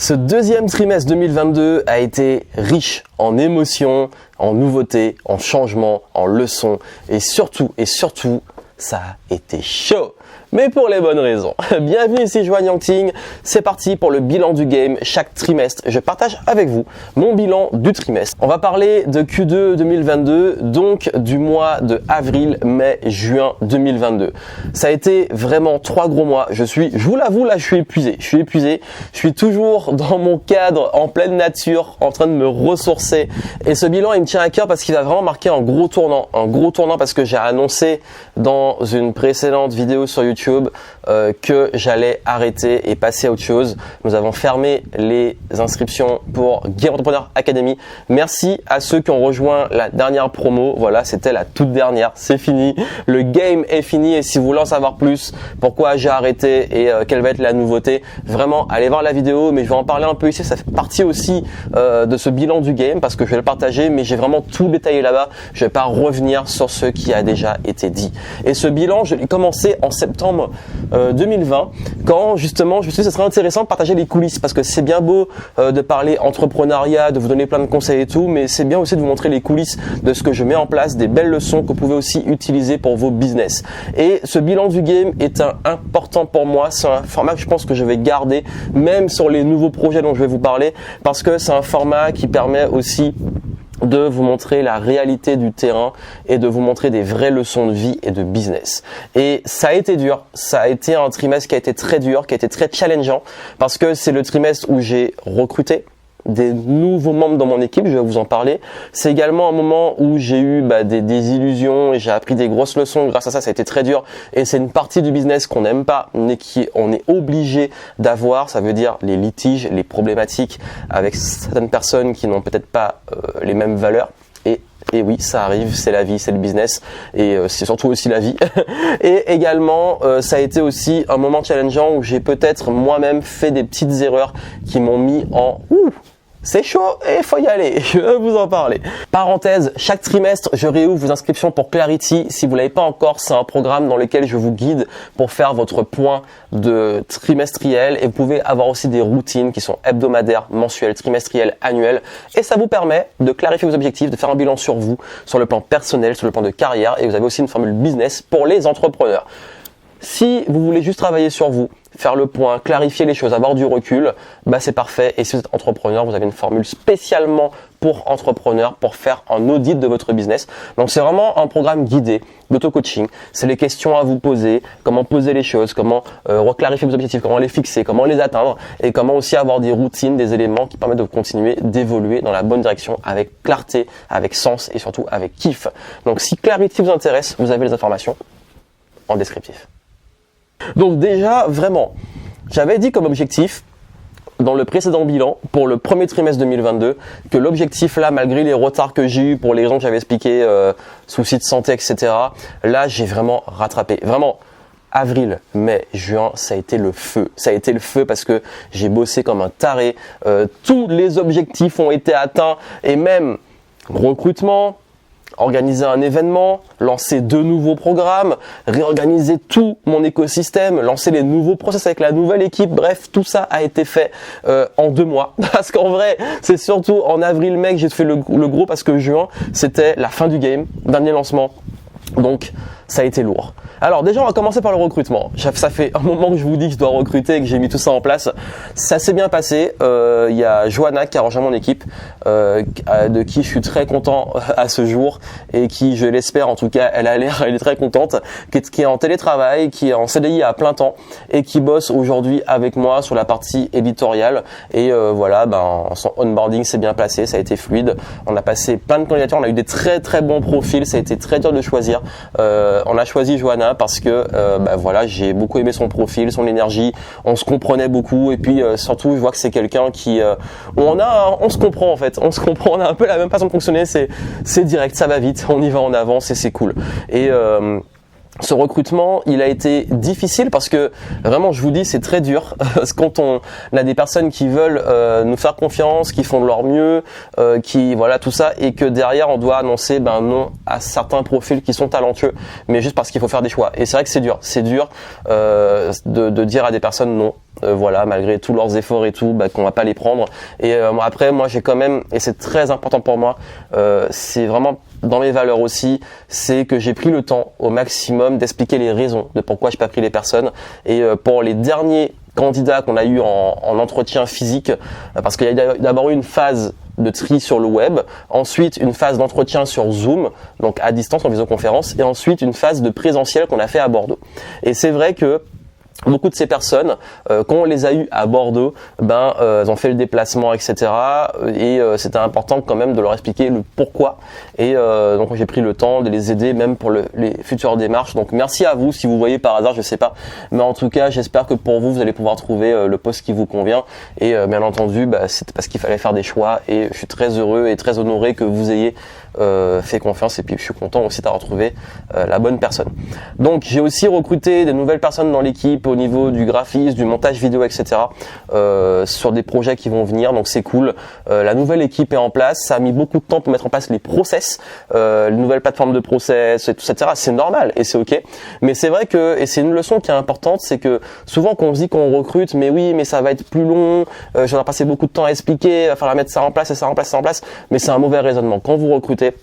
Ce deuxième trimestre 2022 a été riche en émotions, en nouveautés, en changements, en leçons et surtout, ça a été chaud. Mais pour les bonnes raisons. Bienvenue ici Joanne Yangting, c'est parti pour le bilan du game. Chaque trimestre, je partage avec vous mon bilan du trimestre. On va parler de Q2 2022, donc du mois de avril, mai, juin 2022. Ça a été vraiment 3 gros mois. Je vous l'avoue, là je suis épuisé. Je suis toujours dans mon cadre, en pleine nature, en train de me ressourcer. Et ce bilan, il me tient à cœur parce qu'il va vraiment marquer un gros tournant. Un gros tournant parce que j'ai annoncé dans une précédente vidéo sur YouTube que j'allais arrêter et passer à autre chose. Nous avons fermé les inscriptions pour Game Entrepreneur Academy. Merci à ceux qui ont rejoint la dernière promo. Voilà, c'était la toute dernière. C'est fini. Le game est fini. Et si vous voulez en savoir plus, pourquoi j'ai arrêté et quelle va être la nouveauté, vraiment, allez voir la vidéo. Mais je vais en parler un peu ici. Ça fait partie aussi de ce bilan du game parce que je vais le partager. Mais j'ai vraiment tout détaillé là-bas. Je vais pas revenir sur ce qui a déjà été dit. Et ce bilan, je l'ai commencé en septembre 2020 quand justement je me suis dit que ce serait intéressant de partager les coulisses parce que c'est bien beau de parler entrepreneuriat, de vous donner plein de conseils et tout, mais c'est bien aussi de vous montrer les coulisses de ce que je mets en place, des belles leçons que vous pouvez aussi utiliser pour vos business. Et ce bilan du game est important pour moi, c'est un format que je pense que je vais garder même sur les nouveaux projets dont je vais vous parler parce que c'est un format qui permet aussi de vous montrer la réalité du terrain et de vous montrer des vraies leçons de vie et de business. Et ça a été dur, ça a été un trimestre qui a été très dur, qui a été très challengeant parce que c'est le trimestre où j'ai recruté des nouveaux membres dans mon équipe, je vais vous en parler. C'est également un moment où j'ai eu des illusions et j'ai appris des grosses leçons. Grâce à ça, ça a été très dur et c'est une partie du business qu'on n'aime pas mais on est obligé d'avoir. Ça veut dire les litiges, les problématiques avec certaines personnes qui n'ont peut-être pas les mêmes valeurs. Et oui, ça arrive, c'est la vie, c'est le business et c'est surtout aussi la vie. Et également, ça a été aussi un moment challengeant où j'ai peut-être moi-même fait des petites erreurs qui m'ont mis en c'est chaud et il faut y aller, je vais vous en parler. Parenthèse, chaque trimestre, je réouvre vos inscriptions pour Clarity. Si vous l'avez pas encore, c'est un programme dans lequel je vous guide pour faire votre point de trimestriel et vous pouvez avoir aussi des routines qui sont hebdomadaires, mensuelles, trimestrielles, annuelles et ça vous permet de clarifier vos objectifs, de faire un bilan sur vous, sur le plan personnel, sur le plan de carrière et vous avez aussi une formule business pour les entrepreneurs. Si vous voulez juste travailler sur vous, faire le point, clarifier les choses, avoir du recul, c'est parfait. Et si vous êtes entrepreneur, vous avez une formule spécialement pour entrepreneurs pour faire un audit de votre business. Donc c'est vraiment un programme guidé d'auto-coaching. C'est les questions à vous poser, comment poser les choses, comment reclarifier vos objectifs, comment les fixer, comment les atteindre et comment aussi avoir des routines, des éléments qui permettent de continuer d'évoluer dans la bonne direction avec clarté, avec sens et surtout avec kiff. Donc si Clarity vous intéresse, vous avez les informations en descriptif. Donc déjà, vraiment, j'avais dit comme objectif dans le précédent bilan pour le premier trimestre 2022 que l'objectif là, malgré les retards que j'ai eu pour les raisons que j'avais expliquées, soucis de santé, etc., là j'ai vraiment rattrapé. Vraiment, avril, mai, juin, ça a été le feu. Ça a été le feu parce que j'ai bossé comme un taré. Tous les objectifs ont été atteints et même recrutement, organiser un événement, lancer 2 nouveaux programmes, réorganiser tout mon écosystème, lancer les nouveaux process avec la nouvelle équipe. Bref, tout ça a été fait en 2 mois. Parce qu'en vrai, c'est surtout en avril-mai que j'ai fait le gros parce que juin, c'était la fin du game, dernier lancement. Donc, ça a été lourd. Alors déjà, on va commencer par le recrutement. Ça fait un moment que je vous dis que je dois recruter et que j'ai mis tout ça en place. Ça s'est bien passé. Il y a Johanna qui a rejoint mon équipe, de qui je suis très content à ce jour et qui, je l'espère en tout cas, elle est très contente, qui est en télétravail, qui est en CDI à plein temps et qui bosse aujourd'hui avec moi sur la partie éditoriale. Et voilà, son onboarding s'est bien passé, ça a été fluide. On a passé plein de candidatures, on a eu des très très bons profils, ça a été très dur de choisir. On a choisi Johanna parce que voilà, j'ai beaucoup aimé son profil, son énergie, on se comprenait beaucoup et puis surtout je vois que c'est quelqu'un qui on se comprend en fait, on se comprend, on a un peu la même façon de fonctionner, c'est direct, ça va vite, on y va en avance et c'est cool. Et ce recrutement, il a été difficile parce que vraiment, je vous dis, c'est très dur. Quand on a des personnes qui veulent nous faire confiance, qui font de leur mieux, qui voilà tout ça, et que derrière on doit annoncer non à certains profils qui sont talentueux, mais juste parce qu'il faut faire des choix. Et c'est vrai que c'est dur de dire à des personnes non. voilà, malgré tous leurs efforts et tout, qu'on va pas les prendre. Et après, moi j'ai quand même, et c'est très important pour moi, c'est vraiment dans mes valeurs aussi, c'est que j'ai pris le temps au maximum d'expliquer les raisons de pourquoi j'ai pas pris les personnes. Et pour les derniers candidats qu'on a eu en entretien physique, parce qu'il y a d'abord eu une phase de tri sur le web, ensuite une phase d'entretien sur Zoom, donc à distance en visioconférence, et ensuite une phase de présentiel qu'on a fait à Bordeaux. Et c'est vrai que beaucoup de ces personnes, quand on les a eues à Bordeaux, elles ont fait le déplacement, etc. Et c'était important quand même de leur expliquer le pourquoi. Et donc j'ai pris le temps de les aider même pour les futures démarches. Donc merci à vous si vous voyez par hasard, je sais pas. Mais en tout cas, j'espère que pour vous, vous allez pouvoir trouver le poste qui vous convient. Et bien entendu, c'était parce qu'il fallait faire des choix. Et je suis très heureux et très honoré que vous ayez fait confiance. Et puis je suis content aussi d'avoir trouvé la bonne personne. Donc j'ai aussi recruté des nouvelles personnes dans l'équipe au niveau du graphisme, du montage vidéo, etc. Sur des projets qui vont venir, donc c'est cool. La nouvelle équipe est en place, ça a mis beaucoup de temps pour mettre en place les process, les nouvelles plateformes de process, et tout, etc. C'est normal et c'est ok. Mais c'est vrai que, et c'est une leçon qui est importante, c'est que souvent quand on se dit qu'on recrute, mais oui, mais ça va être plus long, j'en ai passé beaucoup de temps à expliquer, il va falloir mettre ça en place et ça en place, ça en place, mais c'est un mauvais raisonnement. Quand vous recrutez,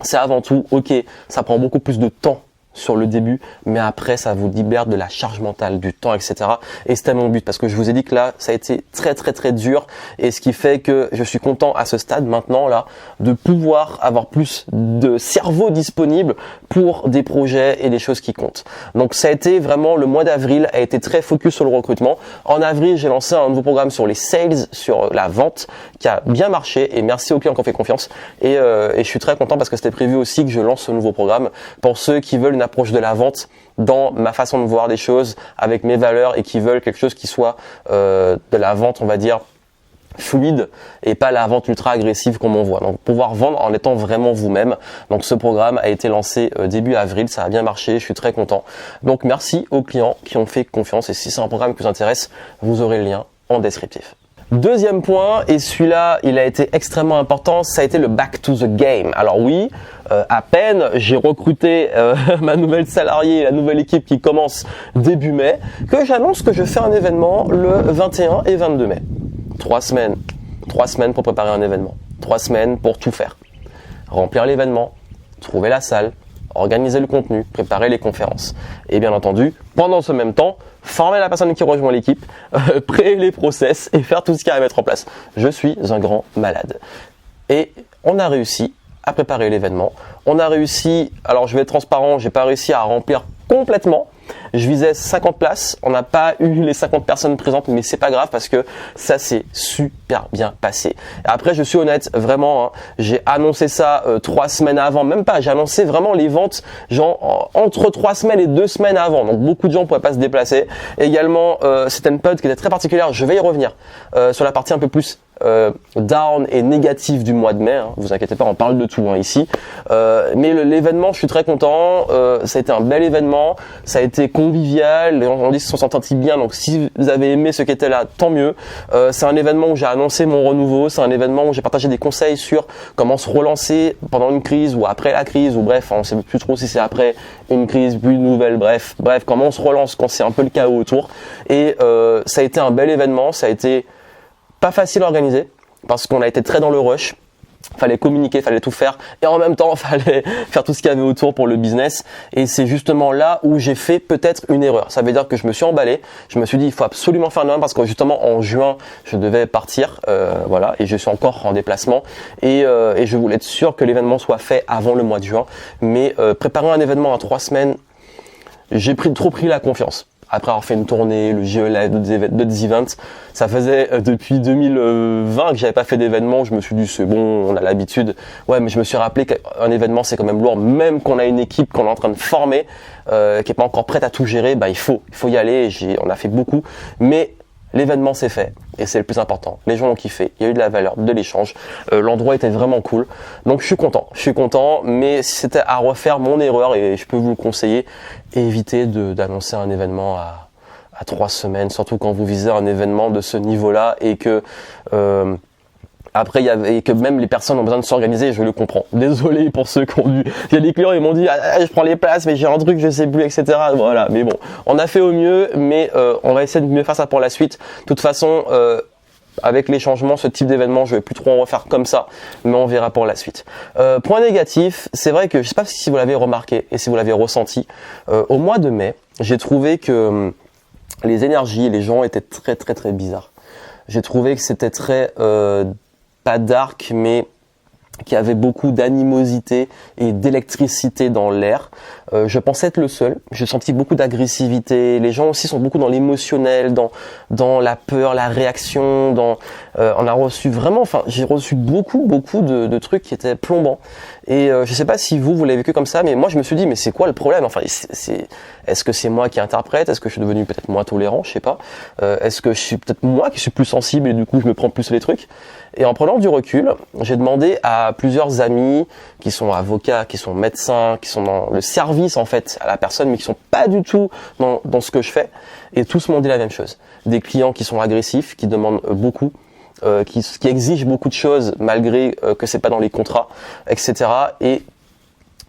c'est avant tout, ok, ça prend beaucoup plus de temps sur le début, mais après ça vous libère de la charge mentale, du temps, etc. Et c'était mon but, parce que je vous ai dit que là ça a été très très très dur, et ce qui fait que je suis content à ce stade maintenant là de pouvoir avoir plus de cerveau disponible pour des projets et des choses qui comptent. Donc ça a été vraiment, le mois d'avril a été très focus sur le recrutement. En avril, j'ai lancé un nouveau programme sur les sales, sur la vente, qui a bien marché, et merci aux clients qui ont fait confiance. Et je suis très content parce que c'était prévu aussi que je lance ce nouveau programme pour ceux qui veulent une approche de la vente dans ma façon de voir des choses, avec mes valeurs, et qui veulent quelque chose qui soit de la vente, on va dire, fluide, et pas la vente ultra agressive comme on voit. Donc pouvoir vendre en étant vraiment vous-même. Donc ce programme a été lancé début avril, ça a bien marché, je suis très content. Donc merci aux clients qui ont fait confiance, et si c'est un programme qui vous intéresse, vous aurez le lien en descriptif. Deuxième point, et celui-là, il a été extrêmement important, ça a été le back to the game. Alors oui, à peine j'ai recruté ma nouvelle salariée, la nouvelle équipe qui commence début mai, que j'annonce que je fais un événement le 21 et 22 mai. 3 semaines. 3 semaines pour préparer un événement. 3 semaines pour tout faire. Remplir l'événement, trouver la salle, organiser le contenu, préparer les conférences. Et bien entendu, pendant ce même temps, former la personne qui rejoint l'équipe, créer les process et faire tout ce qu'il y a à mettre en place. Je suis un grand malade. Et on a réussi à préparer l'événement. On a réussi, alors je vais être transparent, j'ai pas réussi à remplir complètement. Je visais 50 places, on n'a pas eu les 50 personnes présentes, mais c'est pas grave parce que ça s'est super bien passé. Et après, je suis honnête, vraiment, j'ai annoncé ça 3 semaines avant, même pas, j'ai annoncé vraiment les ventes genre entre 3 semaines et 2 semaines avant, donc beaucoup de gens ne pouvaient pas se déplacer. Et également, c'était une période qui était très particulière, je vais y revenir, sur la partie un peu plus down et négative du mois de mai, vous inquiétez pas, on parle de tout ici, mais l'événement, je suis très content, ça a été un bel événement, ça a été convivial, les gens dit se sont sentis bien, donc si vous avez aimé ce qui était là, tant mieux. C'est un événement où j'ai annoncé mon renouveau, c'est un événement où j'ai partagé des conseils sur comment se relancer pendant une crise ou après la crise, ou bref, on ne sait plus trop si c'est après une crise, puis une nouvelle, bref, comment on se relance quand c'est un peu le chaos autour. Et ça a été un bel événement, ça a été pas facile à organiser parce qu'on a été très dans le rush. Fallait communiquer, fallait tout faire, et en même temps fallait faire tout ce qu'il y avait autour pour le business. Et c'est justement là où j'ai fait peut-être une erreur. Ça veut dire que je me suis emballé, je me suis dit il faut absolument faire un événement parce que justement en juin je devais partir, voilà, et je suis encore en déplacement, et je voulais être sûr que l'événement soit fait avant le mois de juin. Mais préparer un événement en 3 semaines, j'ai trop pris la confiance. Après avoir fait une tournée, le GE Live, d'autres events, ça faisait depuis 2020 que j'avais pas fait d'événement. Je me suis dit c'est bon, on a l'habitude. Ouais, mais je me suis rappelé qu'un événement c'est quand même lourd, même qu'on a une équipe qu'on est en train de former, qui est pas encore prête à tout gérer. Il faut y aller. On a fait beaucoup, mais l'événement s'est fait et c'est le plus important. Les gens ont kiffé, il y a eu de la valeur, de l'échange, l'endroit était vraiment cool. Donc je suis content, mais si c'était à refaire mon erreur, et je peux vous le conseiller, évitez d'annoncer un événement à 3 semaines, surtout quand vous visez un événement de ce niveau-là et que Après, il y avait que même les personnes ont besoin de s'organiser, je le comprends. Désolé pour ceux qui ont dû. Il y a des clients, ils m'ont dit, je prends les places, mais j'ai un truc, je sais plus, etc. Voilà. Mais bon, on a fait au mieux, mais on va essayer de mieux faire ça pour la suite. De toute façon, avec les changements, ce type d'événement, je vais plus trop en refaire comme ça, mais on verra pour la suite. Point négatif, c'est vrai que je sais pas si vous l'avez remarqué et si vous l'avez ressenti. Au mois de mai, j'ai trouvé que les énergies et les gens étaient très très très bizarres. J'ai trouvé que c'était très pas dark, mais qui avait beaucoup d'animosité et d'électricité dans l'air. Je pensais être le seul. J'ai senti beaucoup d'agressivité. Les gens aussi sont beaucoup dans l'émotionnel, dans la peur, la réaction. On a reçu vraiment, j'ai reçu beaucoup de trucs qui étaient plombants. Et je sais pas si vous l'avez vécu comme ça, mais moi je me suis dit, mais c'est quoi le problème? Est-ce que c'est moi qui interprète? Est-ce que je suis devenu peut-être moins tolérant? Je sais pas. Est-ce que je suis peut-être moi qui suis plus sensible et du coup je me prends plus les trucs? Et en prenant du recul, j'ai demandé à plusieurs amis qui sont avocats, qui sont médecins, qui sont dans le service en fait à la personne, mais qui sont pas du tout dans ce que je fais. Et tous m'ont dit la même chose. Des clients qui sont agressifs, qui demandent beaucoup, qui exigent beaucoup de choses malgré que c'est pas dans les contrats, etc. Et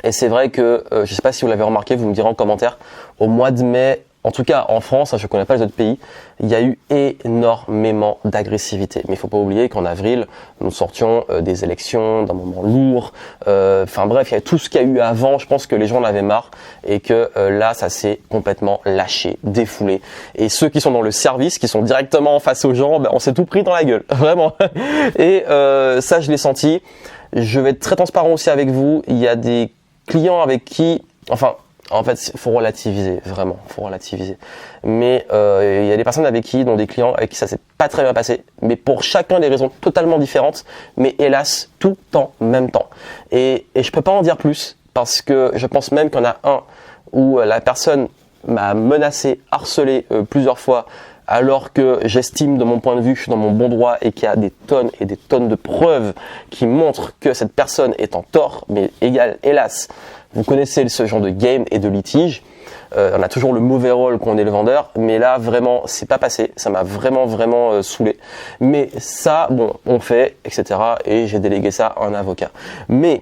c'est vrai que, je sais pas si vous l'avez remarqué, vous me direz en commentaire, au mois de mai, en tout cas en France, je connais pas les autres pays, il y a eu énormément d'agressivité. Mais il faut pas oublier qu'en avril, nous sortions des élections, d'un moment lourd. Enfin bref, il y a tout ce qu'il y a eu avant. Je pense que les gens en avaient marre et que là, ça s'est complètement lâché, défoulé. Et ceux qui sont dans le service, qui sont directement en face aux gens, on s'est tout pris dans la gueule, vraiment. Et ça, je l'ai senti. Je vais être très transparent aussi avec vous. Il y a des clients avec qui, en fait, faut relativiser, vraiment, faut relativiser. Mais il y a des personnes dont des clients avec qui ça s'est pas très bien passé, mais pour chacun des raisons totalement différentes, mais hélas, tout en même temps. Et je peux pas en dire plus, parce que je pense même qu'il y en a un où la personne m'a menacé, harcelé plusieurs fois, alors que j'estime de mon point de vue que je suis dans mon bon droit et qu'il y a des tonnes et des tonnes de preuves qui montrent que cette personne est en tort, mais hélas, vous connaissez ce genre de game et de litige. On a toujours le mauvais rôle quand on est le vendeur, mais là vraiment c'est pas passé, ça m'a vraiment saoulé. Mais ça, bon, on fait, etc. Et j'ai délégué ça à un avocat. Mais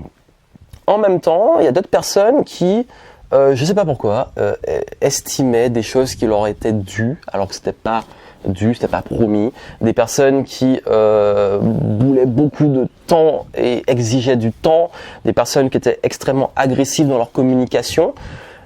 en même temps, il y a d'autres personnes qui, je sais pas pourquoi, estimaient des choses qui leur étaient dues, alors que c'était pas dû, c'était pas promis. Des personnes qui voulaient beaucoup de temps et exigeaient du temps. Des personnes qui étaient extrêmement agressives dans leur communication.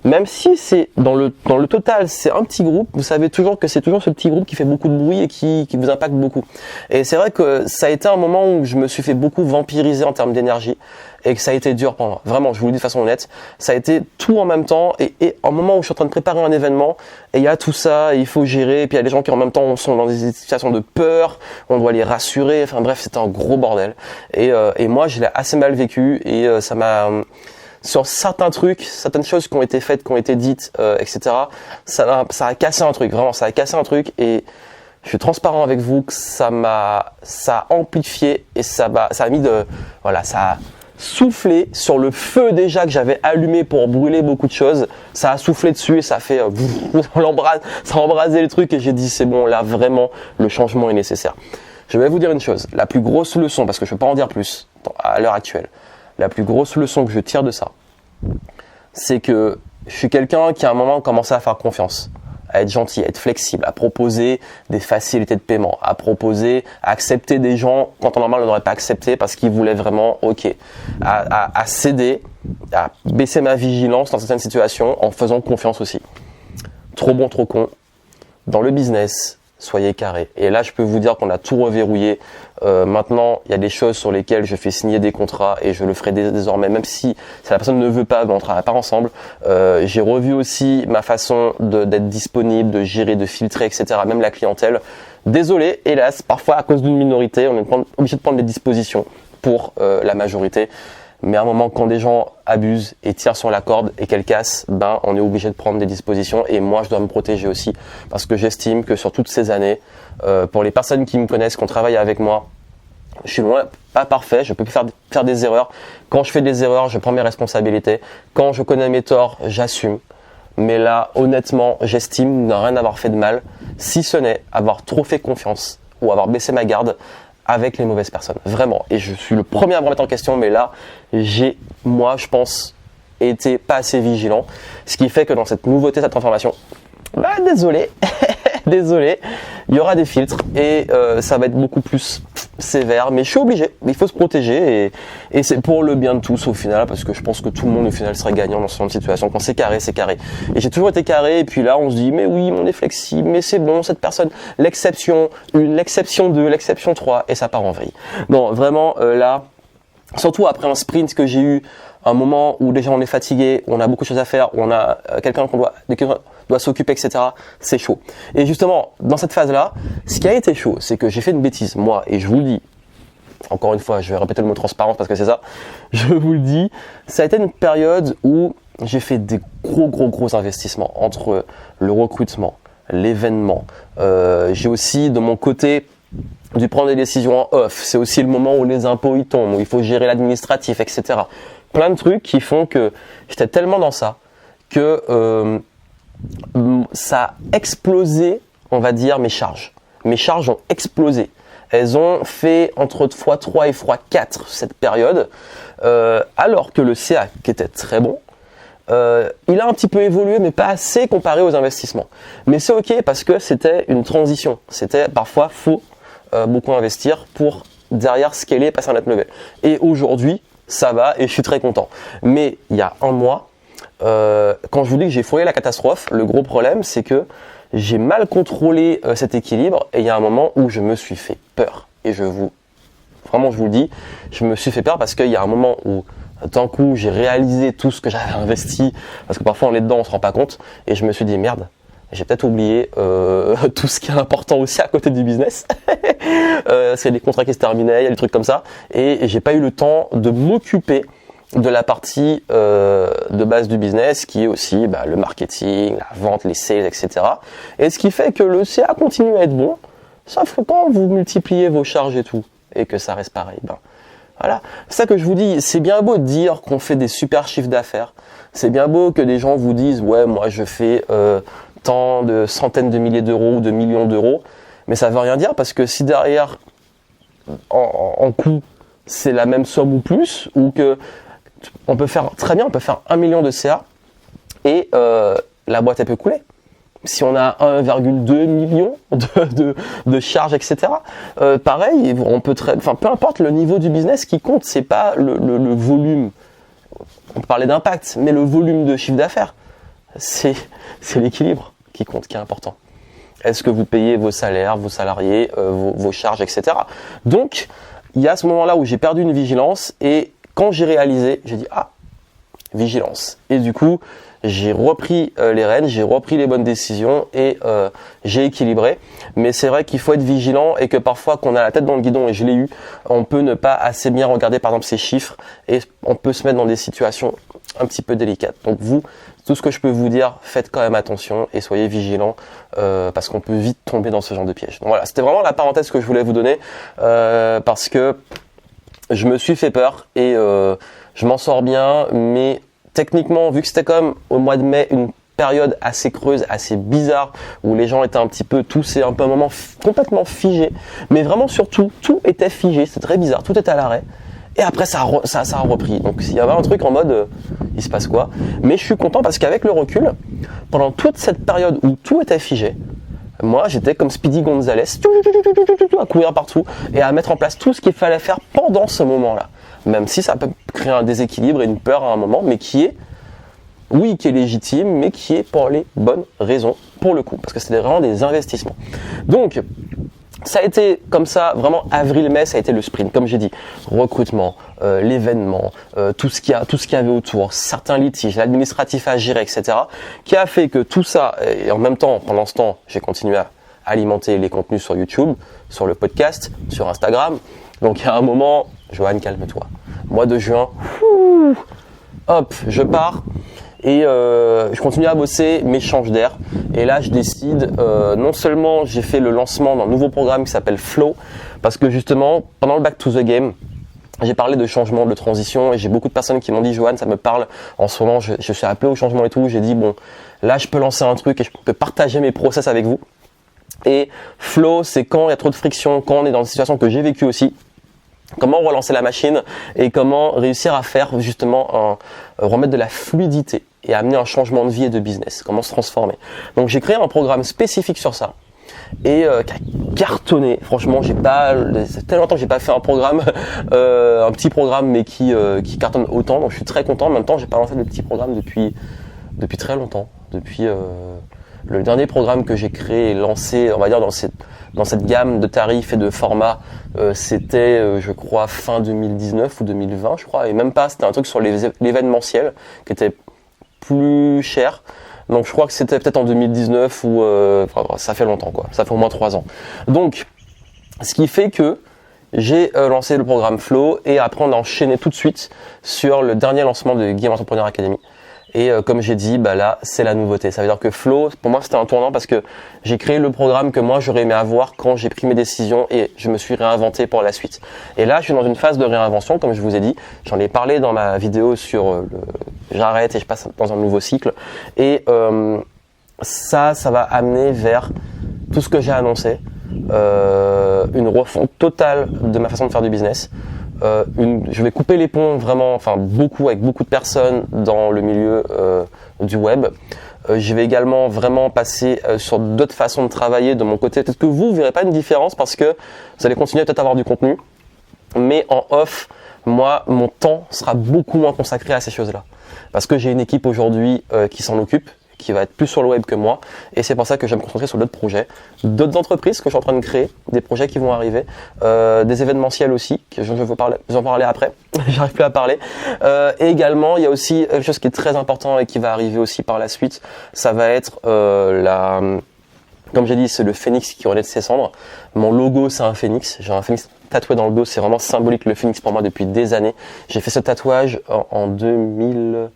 Même si c'est dans le total, c'est un petit groupe, vous savez toujours que c'est toujours ce petit groupe qui fait beaucoup de bruit et qui vous impacte beaucoup. Et c'est vrai que ça a été un moment où je me suis fait beaucoup vampiriser en termes d'énergie et que ça a été dur pour moi. Vraiment, je vous le dis de façon honnête, ça a été tout en même temps et un moment où je suis en train de préparer un événement et il y a tout ça, et il faut gérer, et puis il y a des gens qui en même temps sont dans des situations de peur, on doit les rassurer, enfin bref, c'était un gros bordel. Et moi, je l'ai assez mal vécu et ça m'a... Sur certains trucs, certaines choses qui ont été faites, qui ont été dites, etc. Ça a cassé un truc, vraiment, ça a cassé un truc et je suis transparent avec vous que ça a amplifié et ça a mis ça a soufflé sur le feu déjà que j'avais allumé pour brûler beaucoup de choses. Ça a soufflé dessus et ça a fait, ça a embrasé le truc et j'ai dit c'est bon, là vraiment le changement est nécessaire. Je vais vous dire une chose, la plus grosse leçon, parce que je ne peux pas en dire plus à l'heure actuelle, la plus grosse leçon que je tire de ça, c'est que je suis quelqu'un qui à un moment commençait à faire confiance, à être gentil, à être flexible, à proposer des facilités de paiement, à accepter des gens quand en normal on n'aurait pas accepté parce qu'ils voulaient vraiment, à céder, à baisser ma vigilance dans certaines situations en faisant confiance aussi. Trop bon, trop con. Dans le business, soyez carré. Et là, je peux vous dire qu'on a tout reverrouillé. Maintenant, il y a des choses sur lesquelles je fais signer des contrats et je le ferai désormais, même si la personne ne veut pas, on ne travaille pas ensemble. J'ai revu aussi ma façon d'être disponible, de gérer, de filtrer, etc. Même la clientèle. Désolé, hélas, parfois à cause d'une minorité, on est obligé de prendre des dispositions pour la majorité. Mais à un moment, quand des gens abusent et tirent sur la corde et qu'elle casse, on est obligé de prendre des dispositions. Et moi, je dois me protéger aussi parce que j'estime que sur toutes ces années, pour les personnes qui me connaissent, qui ont travaillé avec moi, je suis loin, pas parfait, je peux faire des erreurs. Quand je fais des erreurs, je prends mes responsabilités. Quand je connais mes torts, j'assume. Mais là, honnêtement, j'estime ne rien avoir fait de mal, si ce n'est avoir trop fait confiance ou avoir baissé ma garde avec les mauvaises personnes, vraiment. Et je suis le premier à me remettre en question, mais là, moi, je pense, été pas assez vigilant. Ce qui fait que dans cette nouveauté, cette transformation, désolé, désolé, il y aura des filtres et ça va être beaucoup plus sévère, mais je suis obligé, il faut se protéger et c'est pour le bien de tous au final, parce que je pense que tout le monde au final serait gagnant dans ce genre de situation. Quand c'est carré, c'est carré. Et j'ai toujours été carré, et puis là on se dit mais oui, on est flexible, mais c'est bon, cette personne, l'exception 1, l'exception 2, l'exception 3, et ça part en vrille. Non, vraiment là, surtout après un sprint que j'ai eu, un moment où déjà on est fatigué, où on a beaucoup de choses à faire, où on a quelqu'un qu'on doit s'occuper, etc. C'est chaud. Et justement, dans cette phase-là, ce qui a été chaud, c'est que j'ai fait une bêtise, moi, et je vous le dis, encore une fois, je vais répéter le mot transparence parce que c'est ça, je vous le dis, ça a été une période où j'ai fait des gros investissements entre le recrutement, l'événement. J'ai aussi, de mon côté, dû prendre des décisions en off. C'est aussi le moment où les impôts y tombent, où il faut gérer l'administratif, etc. Plein de trucs qui font que j'étais tellement dans ça que ça a explosé, on va dire, mes charges. Mes charges ont explosé. Elles ont fait entre x3 et x4 cette période, alors que le CA, qui était très bon, il a un petit peu évolué, mais pas assez comparé aux investissements. Mais c'est ok parce que c'était une transition. C'était parfois faut beaucoup investir pour derrière scaler et passer à un autre level. Et aujourd'hui, ça va et je suis très content. Mais il y a un mois, quand je vous dis que j'ai fourré la catastrophe, le gros problème c'est que j'ai mal contrôlé cet équilibre et il y a un moment où je me suis fait peur. Et vraiment je vous le dis, je me suis fait peur parce qu'il y a un moment où d'un coup j'ai réalisé tout ce que j'avais investi, parce que parfois on est dedans, on se rend pas compte, et je me suis dit merde, j'ai peut-être oublié tout ce qui est important aussi à côté du business. Parce qu'il y a des contrats qui se terminaient, il y a des trucs comme ça, et j'ai pas eu le temps de m'occuper de la partie de base du business, qui est aussi le marketing, la vente, les sales, etc. Et ce qui fait que le CA continue à être bon, sauf que quand vous multipliez vos charges et tout, et que ça reste pareil, voilà. C'est ça que je vous dis, c'est bien beau de dire qu'on fait des super chiffres d'affaires, c'est bien beau que des gens vous disent ouais moi je fais tant de centaines de milliers d'euros ou de millions d'euros, mais ça veut rien dire parce que si derrière en coût c'est la même somme ou plus, ou que on peut faire 1 million de CA et la boîte elle peut couler. Si on a 1,2 million de charges, etc. Pareil, on peut peu importe le niveau du business, qui compte, c'est pas le volume. On peut parler d'impact, mais le volume de chiffre d'affaires, c'est l'équilibre qui compte, qui est important. Est-ce que vous payez vos salaires, vos salariés, vos charges, etc. Donc, il y a ce moment-là où j'ai perdu une vigilance, et quand j'ai réalisé, j'ai dit vigilance. Et du coup, j'ai repris les rênes, j'ai repris les bonnes décisions et j'ai équilibré. Mais c'est vrai qu'il faut être vigilant et que parfois, qu'on a la tête dans le guidon, et je l'ai eu, on peut ne pas assez bien regarder par exemple ces chiffres et on peut se mettre dans des situations un petit peu délicates. Donc vous, tout ce que je peux vous dire, faites quand même attention et soyez vigilants parce qu'on peut vite tomber dans ce genre de piège. Donc voilà, c'était vraiment la parenthèse que je voulais vous donner parce que je me suis fait peur et je m'en sors bien, mais techniquement, vu que c'était comme au mois de mai une période assez creuse, assez bizarre, où les gens étaient un petit peu tous et un peu un moment complètement figé, mais vraiment surtout, tout était figé, c'était très bizarre, tout était à l'arrêt. Et après ça a repris. Donc il y avait un truc en mode, il se passe quoi? Mais je suis content parce qu'avec le recul, pendant toute cette période où tout était figé, moi j'étais comme Speedy Gonzalez, à courir partout et à mettre en place tout ce qu'il fallait faire pendant ce moment-là. Même si ça peut créer un déséquilibre et une peur à un moment, mais qui est légitime, mais qui est pour les bonnes raisons, pour le coup, parce que c'était vraiment des investissements. Donc, ça a été comme ça, vraiment avril-mai, ça a été le sprint, comme j'ai dit, recrutement, l'événement, tout ce qu'il y avait autour, certains litiges, l'administratif à gérer, etc., qui a fait que tout ça, et en même temps, pendant ce temps, j'ai continué à alimenter les contenus sur YouTube, sur le podcast, sur Instagram. Donc, il y a un moment, Johan, calme-toi. Mois de juin, hop, je pars et je continue à bosser, mais je change d'air. Et là, je décide, non seulement j'ai fait le lancement d'un nouveau programme qui s'appelle Flow, parce que justement, pendant le Back to the Game, j'ai parlé de changement, de transition, et j'ai beaucoup de personnes qui m'ont dit, Johan, ça me parle, en ce moment, je suis appelé au changement et tout. J'ai dit, bon, là, je peux lancer un truc et je peux partager mes process avec vous. Et flow, c'est quand il y a trop de friction, quand on est dans une situation que j'ai vécue aussi. Comment relancer la machine et comment réussir à faire justement remettre de la fluidité et amener un changement de vie et de business. Comment se transformer. Donc j'ai créé un programme spécifique sur ça et qui a cartonné. Franchement, ça fait tellement longtemps que j'ai pas fait un programme, un petit programme mais qui cartonne autant. Donc je suis très content. En même temps, j'ai pas lancé de petits programmes depuis très longtemps. Depuis le dernier programme que j'ai créé et lancé, on va dire dans cette gamme de tarifs et de formats, c'était je crois fin 2019 ou 2020 je crois, et même pas, c'était un truc sur l'événementiel qui était plus cher. Donc je crois que c'était peut-être en 2019 ou ça fait longtemps quoi, ça fait au moins 3 ans. Donc ce qui fait que j'ai lancé le programme Flow et après on a enchaîné tout de suite sur le dernier lancement de Game Entrepreneur Academy. Et comme j'ai dit, là, c'est la nouveauté. Ça veut dire que Flow, pour moi, c'était un tournant parce que j'ai créé le programme que moi, j'aurais aimé avoir quand j'ai pris mes décisions et je me suis réinventé pour la suite. Et là, je suis dans une phase de réinvention, comme je vous ai dit. J'en ai parlé dans ma vidéo sur j'arrête et je passe dans un nouveau cycle. Et ça va amener vers tout ce que j'ai annoncé. Une refonte totale de ma façon de faire du business. Je vais couper les ponts vraiment, avec beaucoup de personnes dans le milieu du web. Je vais également vraiment passer sur d'autres façons de travailler de mon côté. Peut-être que vous verrez pas une différence parce que vous allez continuer peut-être à avoir du contenu, mais en off, moi, mon temps sera beaucoup moins consacré à ces choses-là. Parce que j'ai une équipe aujourd'hui qui s'en occupe, qui va être plus sur le web que moi, et c'est pour ça que je vais me concentrer sur d'autres projets, d'autres entreprises que je suis en train de créer, des projets qui vont arriver, des événementiels aussi, que je vais vous en parler après, j'arrive plus à parler, et également il y a aussi quelque chose qui est très important et qui va arriver aussi par la suite, ça va être comme j'ai dit, c'est le phénix qui renaît de ses cendres. Mon logo, c'est un phénix, j'ai un phénix tatoué dans le dos, c'est vraiment symbolique le phénix pour moi depuis des années. J'ai fait ce tatouage en 2000...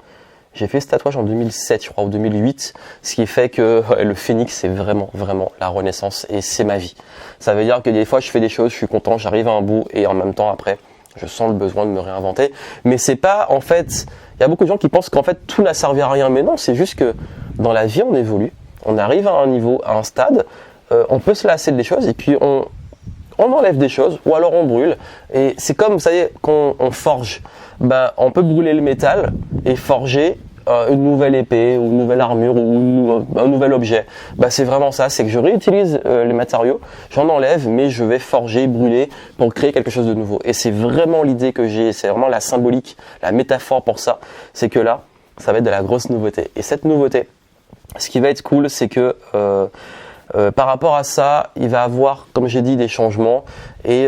J'ai fait ce tatouage en 2007, je crois, ou 2008, ce qui fait que le phénix, c'est vraiment, vraiment la renaissance et c'est ma vie. Ça veut dire que des fois, je fais des choses, je suis content, j'arrive à un bout et en même temps, après, je sens le besoin de me réinventer. Mais c'est pas, en fait, il y a beaucoup de gens qui pensent qu'en fait, tout n'a servi à rien. Mais non, c'est juste que dans la vie, on évolue, on arrive à un niveau, à un stade, on peut se lasser des choses et puis on enlève des choses ou alors on brûle. Et c'est comme, vous savez, qu'on forge. On peut brûler le métal et forger une nouvelle épée ou une nouvelle armure ou un nouvel objet. C'est vraiment ça, c'est que je réutilise les matériaux, j'en enlève, mais je vais forger, brûler pour créer quelque chose de nouveau. Et c'est vraiment l'idée que j'ai, c'est vraiment la symbolique, la métaphore pour ça, c'est que là, ça va être de la grosse nouveauté. Et cette nouveauté, ce qui va être cool, c'est que par rapport à ça, il va avoir, comme j'ai dit, des changements et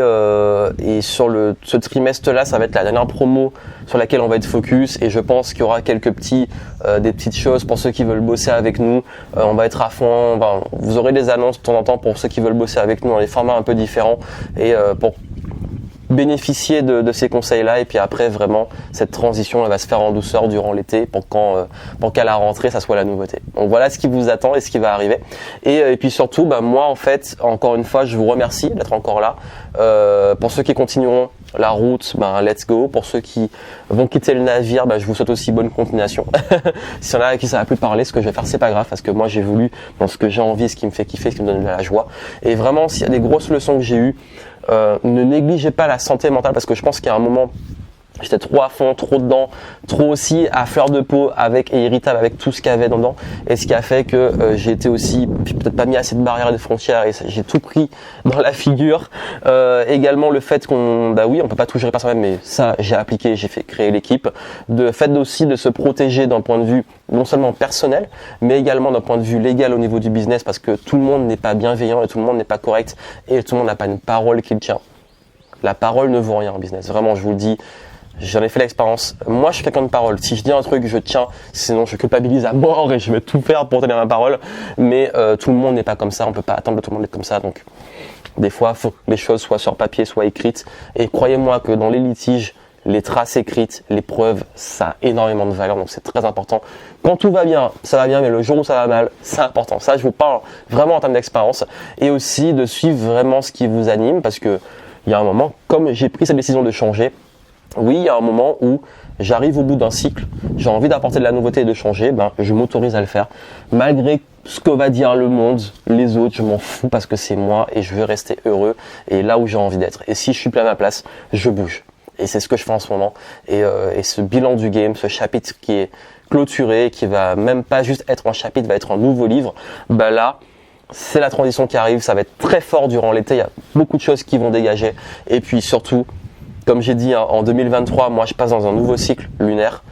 sur ce trimestre-là, ça va être la dernière promo sur laquelle on va être focus et je pense qu'il y aura des petites choses pour ceux qui veulent bosser avec nous. On va être à fond, vous aurez des annonces de temps en temps pour ceux qui veulent bosser avec nous dans des formats un peu différents et pour bénéficier de ces conseils-là et puis après vraiment cette transition elle va se faire en douceur durant l'été pour qu'à la rentrée ça soit la nouveauté. Donc voilà ce qui vous attend et ce qui va arriver et puis surtout moi en fait encore une fois je vous remercie d'être encore là. Pour ceux qui continueront la route, let's go. Pour ceux qui vont quitter le navire, je vous souhaite aussi bonne continuation. S'il y en a à qui ça va plus parler, ce que je vais faire c'est pas grave parce que moi j'ai voulu dans ce que j'ai envie, ce qui me fait kiffer, ce qui me donne de la joie. Et vraiment s'il y a des grosses leçons que j'ai eues, ne négligez pas la santé mentale parce que je pense qu'il y a un moment j'étais trop à fond, trop dedans, trop aussi à fleur de peau et irritable avec tout ce qu'il y avait dedans et ce qui a fait que j'ai été aussi peut-être pas mis assez de barrières et de frontières et j'ai tout pris dans la figure. Également le fait on peut pas tout gérer par soi-même mais ça j'ai appliqué, j'ai fait créer l'équipe. Le fait aussi de se protéger d'un point de vue non seulement personnel mais également d'un point de vue légal au niveau du business parce que tout le monde n'est pas bienveillant et tout le monde n'est pas correct et tout le monde n'a pas une parole qui le tient. La parole ne vaut rien en business, vraiment je vous le dis. J'en ai fait l'expérience. Moi, je suis quelqu'un de parole. Si je dis un truc, je tiens. Sinon, je culpabilise à mort et je vais tout faire pour tenir ma parole. Mais tout le monde n'est pas comme ça. On peut pas attendre de tout le monde d'être comme ça. Donc, des fois, faut que les choses soient sur papier, soient écrites. Et croyez-moi que dans les litiges, les traces écrites, les preuves, ça a énormément de valeur. Donc, c'est très important. Quand tout va bien, ça va bien. Mais le jour où ça va mal, c'est important. Ça, je vous parle vraiment en termes d'expérience. Et aussi de suivre vraiment ce qui vous anime. Parce que il y a un moment, comme j'ai pris cette décision de changer, Oui, il y a un moment où j'arrive au bout d'un cycle, j'ai envie d'apporter de la nouveauté et de changer, je m'autorise à le faire. Malgré ce que va dire le monde, les autres, je m'en fous parce que c'est moi et je veux rester heureux et là où j'ai envie d'être. Et si je suis plein à ma place, je bouge. Et c'est ce que je fais en ce moment. Et ce bilan du game, ce chapitre qui est clôturé, qui va même pas juste être un chapitre, va être un nouveau livre, là, c'est la transition qui arrive, ça va être très fort durant l'été, il y a beaucoup de choses qui vont dégager. Et puis surtout, comme j'ai dit, en 2023, moi je passe dans un nouveau cycle lunaire,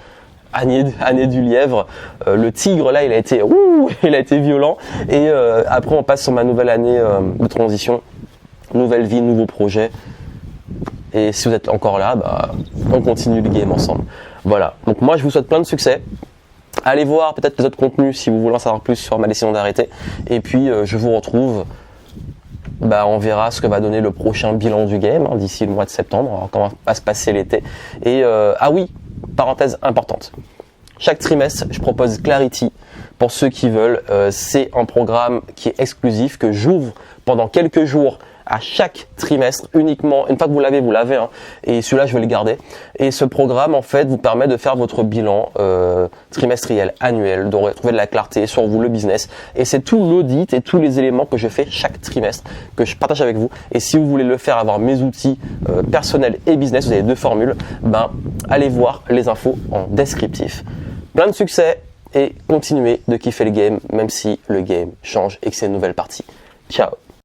année du lièvre. Le tigre là, il a été violent. Et après, on passe sur ma nouvelle année de transition, nouvelle vie, nouveau projet. Et si vous êtes encore là, on continue le game ensemble. Voilà. Donc moi, je vous souhaite plein de succès. Allez voir peut-être les autres contenus si vous voulez en savoir plus sur ma décision d'arrêter. Et puis, je vous retrouve. On verra ce que va donner le prochain bilan du game d'ici le mois de septembre, alors comment va se passer l'été. Et ah oui, parenthèse importante. Chaque trimestre, je propose Clarity pour ceux qui veulent. C'est un programme qui est exclusif que j'ouvre pendant quelques jours à chaque trimestre uniquement. Une fois que vous l'avez, et celui-là, je vais le garder. Et ce programme, en fait, vous permet de faire votre bilan trimestriel, annuel, de retrouver de la clarté sur vous, le business. Et c'est tout l'audit et tous les éléments que je fais chaque trimestre, que je partage avec vous. Et si vous voulez le faire, avoir mes outils personnels et business, vous avez 2 formules, allez voir les infos en descriptif. Plein de succès et continuez de kiffer le game, même si le game change et que c'est une nouvelle partie. Ciao!